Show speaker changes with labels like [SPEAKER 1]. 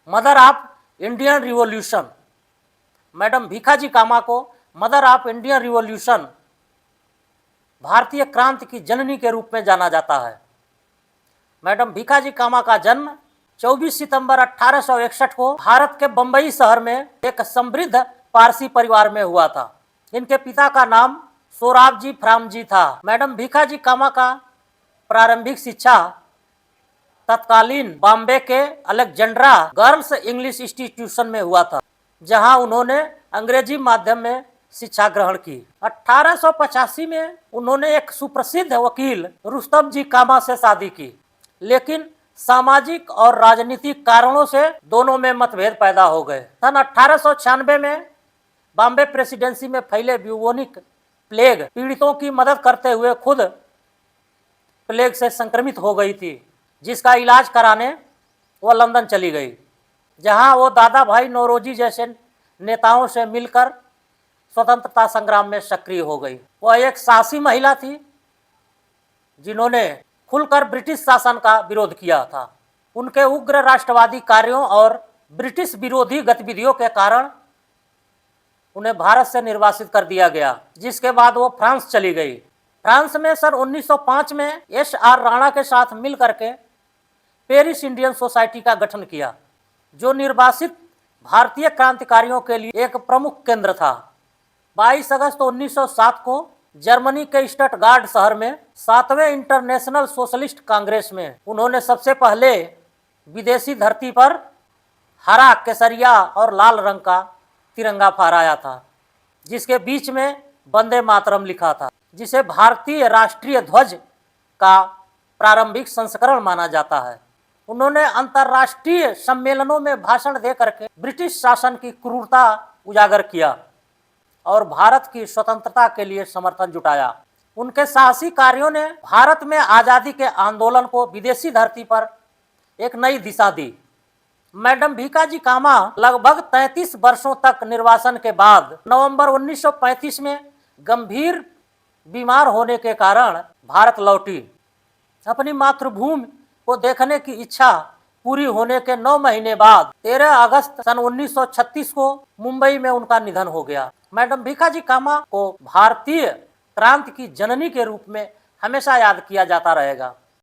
[SPEAKER 1] Mother of Indian revolution. Madam Bhikaji Cama को mother of Indian revolution, भारतीय क्रांति की जननी के रूप में जाना जाता है। मैडम भीखाजी कामा का जन्म 24 सितंबर 1861 को भारत के बंबई शहर में एक समृद्ध पारसी परिवार में हुआ था। इनके पिता का नाम सोराबजी फ्रामजी था। मैडम भीखाजी कामा का प्रारंभिक शिक्षा तत्कालीन बॉम्बे के अलेक्जेंड्रा गर्ल्स इंग्लिश इंस्टीट्यूशन में हुआ था, जहां उन्होंने अंग्रेजी माध्यम में शिक्षा ग्रहण की। 1885 में उन्होंने एक सुप्रसिद्ध वकील रुस्तम जी कामा से शादी की, लेकिन सामाजिक और राजनीतिक कारणों से दोनों में मतभेद पैदा हो गए। सन 1896 में बॉम्बे प्रेसिडेंसी में फैले ब्यूबोनिक प्लेग पीड़ितों की मदद करते हुए खुद प्लेग से संक्रमित हो गई थी, जिसका इलाज कराने वह लंदन चली गई, जहां वो दादा भाई नौरोजी जैसे नेताओं से मिलकर स्वतंत्रता संग्राम में सक्रिय हो गई। वह एक साहसी महिला थी जिन्होंने खुलकर ब्रिटिश शासन का विरोध किया था। उनके उग्र राष्ट्रवादी कार्यों और ब्रिटिश विरोधी गतिविधियों के कारण उन्हें भारत से निर्वासित कर दिया गया, जिसके बाद वो फ्रांस चली गई। फ्रांस में सन 1905 में एस.आर. राणा के साथ मिल करके पेरिस इंडियन सोसाइटी का गठन किया, जो निर्वासित भारतीय क्रांतिकारियों के लिए एक प्रमुख केंद्र था। 22 अगस्त 1907 को जर्मनी के स्टटगार्ड शहर में 7वें इंटरनेशनल सोशलिस्ट कांग्रेस में उन्होंने सबसे पहले विदेशी धरती पर हरा, केसरिया और लाल रंग का तिरंगा फहराया था, जिसके बीच में वंदे मातरम लिखा था, जिसे भारतीय राष्ट्रीय ध्वज का प्रारंभिक संस्करण माना जाता है। उन्होंने अंतर्राष्ट्रीय सम्मेलनों में भाषण दे करके ब्रिटिश शासन की क्रूरता उजागर किया और भारत की स्वतंत्रता के लिए समर्थन जुटाया। उनके साहसी कार्यों ने भारत में आज़ादी के आंदोलन को विदेशी धरती पर एक नई दिशा दी। मैडम भीखाजी कामा लगभग 33 वर्षों तक निर्वासन के बाद नवंबर 1935 में गंभीर बीमार होने के कारण भारत लौटी। अपनी मातृभूमि को देखने की इच्छा पूरी होने के 9 महीने बाद 13 अगस्त सन 1936 को मुंबई में उनका निधन हो गया। मैडम भीखाजी कामा को भारतीय क्रांति की जननी के रूप में हमेशा याद किया जाता रहेगा।